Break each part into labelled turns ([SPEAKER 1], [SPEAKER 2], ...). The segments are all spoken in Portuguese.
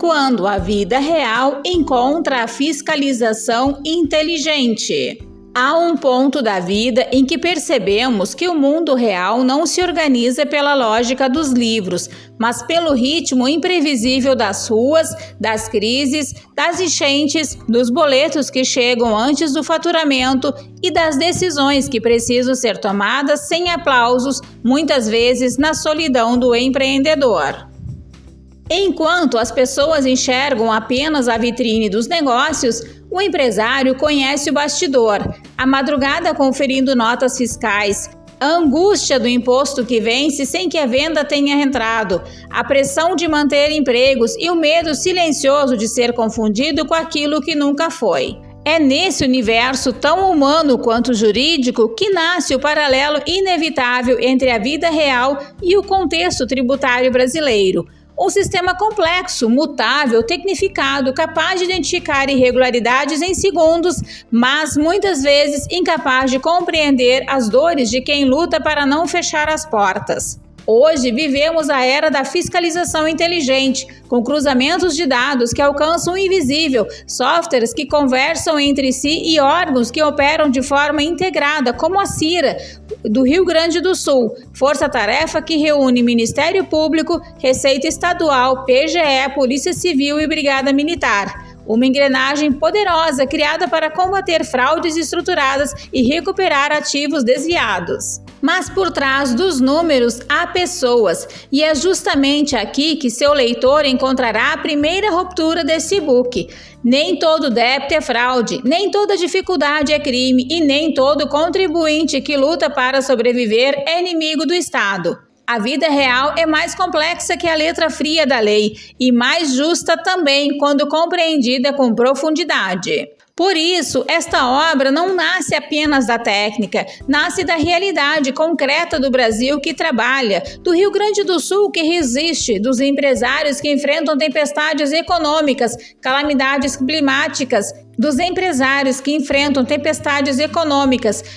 [SPEAKER 1] quando a vida real encontra a fiscalização inteligente. Há um ponto da vida em que percebemos que o mundo real não se organiza pela lógica dos livros, mas pelo ritmo imprevisível das ruas, das crises, das enchentes, dos boletos que chegam antes do faturamento e das decisões que precisam ser tomadas sem aplausos, muitas vezes na solidão do empreendedor. Enquanto as pessoas enxergam apenas a vitrine dos negócios, o empresário conhece o bastidor, a madrugada conferindo notas fiscais, a angústia do imposto que vence sem que a venda tenha entrado, a pressão de manter empregos e o medo silencioso de ser confundido com aquilo que nunca foi. É nesse universo tão humano quanto jurídico que nasce o paralelo inevitável entre a vida real e o contexto tributário brasileiro. Um sistema complexo, mutável, tecnificado, capaz de identificar irregularidades em segundos, mas muitas vezes incapaz de compreender as dores de quem luta para não fechar as portas. Hoje vivemos a era da fiscalização inteligente, com cruzamentos de dados que alcançam o invisível, softwares que conversam entre si e órgãos que operam de forma integrada, como a CIRA, do Rio Grande do Sul, força-tarefa que reúne Ministério Público, Receita Estadual, PGE, Polícia Civil e Brigada Militar. Uma engrenagem poderosa criada para combater fraudes estruturadas e recuperar ativos desviados. Mas por trás dos números há pessoas, e é justamente aqui que seu leitor encontrará a primeira ruptura desse e-book. Nem todo débito é fraude, nem toda dificuldade é crime e nem todo contribuinte que luta para sobreviver é inimigo do Estado. A vida real é mais complexa que a letra fria da lei e mais justa também quando compreendida com profundidade. Por isso, esta obra não nasce apenas da técnica, nasce da realidade concreta do Brasil que trabalha, do Rio Grande do Sul que resiste, dos empresários que enfrentam tempestades econômicas, calamidades climáticas,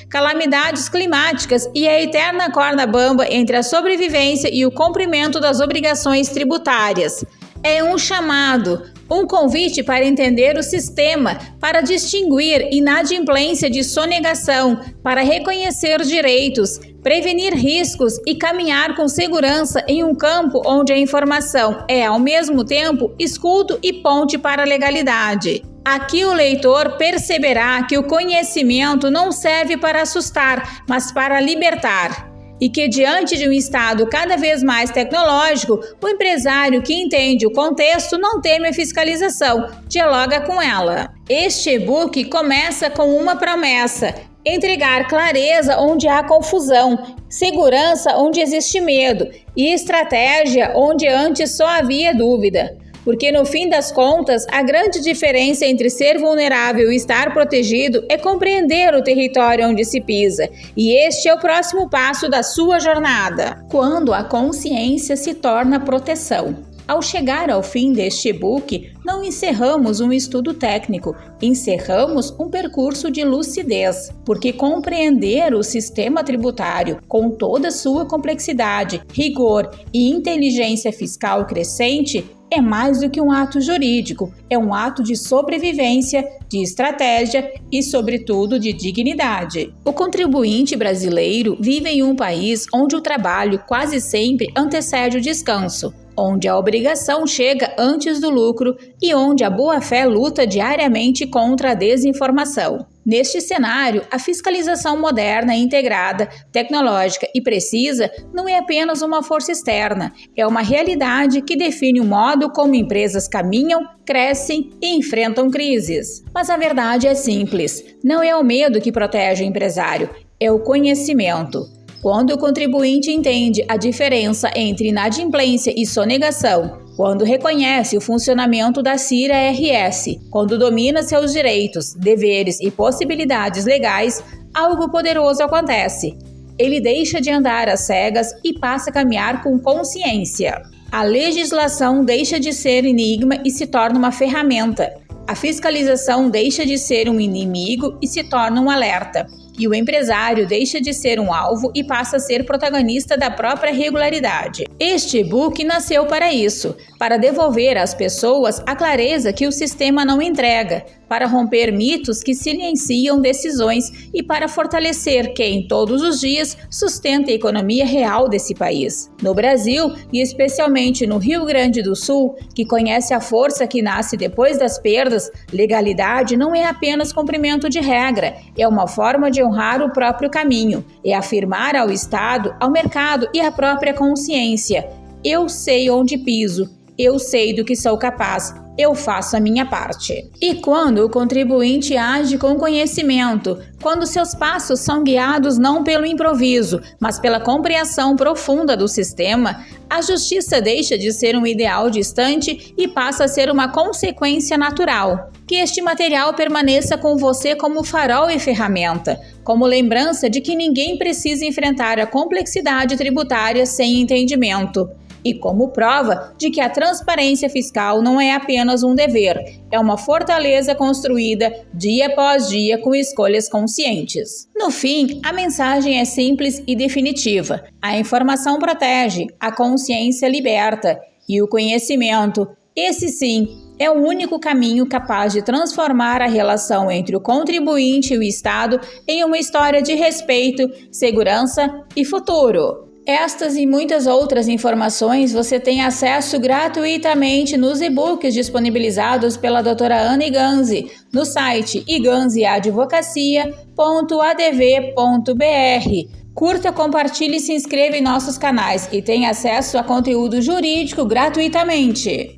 [SPEAKER 1] calamidades climáticas e a eterna corda bamba entre a sobrevivência e o cumprimento das obrigações tributárias. É um chamado, um convite para entender o sistema, para distinguir inadimplência de sonegação, para reconhecer direitos, prevenir riscos e caminhar com segurança em um campo onde a informação é, ao mesmo tempo, escudo e ponte para a legalidade. Aqui o leitor perceberá que o conhecimento não serve para assustar, mas para libertar. E que diante de um Estado cada vez mais tecnológico, o empresário que entende o contexto não teme a fiscalização, dialoga com ela. Este e-book começa com uma promessa: entregar clareza onde há confusão, segurança onde existe medo e estratégia onde antes só havia dúvida. Porque no fim das contas, a grande diferença entre ser vulnerável e estar protegido é compreender o território onde se pisa, e este é o próximo passo da sua jornada. Quando a consciência se torna proteção. Ao chegar ao fim deste e-book, não encerramos um estudo técnico, encerramos um percurso de lucidez, porque compreender o sistema tributário com toda a sua complexidade, rigor e inteligência fiscal crescente é mais do que um ato jurídico, é um ato de sobrevivência, de estratégia e, sobretudo, de dignidade. O contribuinte brasileiro vive em um país onde o trabalho quase sempre antecede o descanso, onde a obrigação chega antes do lucro e onde a boa-fé luta diariamente contra a desinformação. Neste cenário, a fiscalização moderna, integrada, tecnológica e precisa não é apenas uma força externa, é uma realidade que define o modo como empresas caminham, crescem e enfrentam crises. Mas a verdade é simples, não é o medo que protege o empresário, é o conhecimento. Quando o contribuinte entende a diferença entre inadimplência e sonegação, quando reconhece o funcionamento da CIRA-RS, quando domina seus direitos, deveres e possibilidades legais, algo poderoso acontece. Ele deixa de andar às cegas e passa a caminhar com consciência. A legislação deixa de ser enigma e se torna uma ferramenta. A fiscalização deixa de ser um inimigo e se torna um alerta. e o empresário deixa de ser um alvo e passa a ser protagonista da própria regularidade. Este e-book nasceu para isso, para devolver às pessoas a clareza que o sistema não entrega, para romper mitos que silenciam decisões e para fortalecer quem, todos os dias, sustenta a economia real desse país. No Brasil, e especialmente no Rio Grande do Sul, que conhece a força que nasce depois das perdas, legalidade não é apenas cumprimento de regra, é uma forma de honrar o próprio caminho, é afirmar ao Estado, ao mercado e à própria consciência: eu sei onde piso, eu sei do que sou capaz, eu faço a minha parte. E quando o contribuinte age com conhecimento, quando seus passos são guiados não pelo improviso, mas pela compreensão profunda do sistema, a justiça deixa de ser um ideal distante e passa a ser uma consequência natural. Que este material permaneça com você como farol e ferramenta, como lembrança de que ninguém precisa enfrentar a complexidade tributária sem entendimento. E como prova de que a transparência fiscal não é apenas um dever, é uma fortaleza construída dia após dia com escolhas conscientes. No fim, a mensagem é simples e definitiva. A informação protege, a consciência liberta e o conhecimento, esse sim, é o único caminho capaz de transformar a relação entre o contribuinte e o Estado em uma história de respeito, segurança e futuro. Estas e muitas outras informações você tem acesso gratuitamente nos e-books disponibilizados pela doutora Ana Iganzi no site iganziadvocacia.adv.br. Curta, compartilhe e se inscreva em nossos canais e tenha acesso a conteúdo jurídico gratuitamente.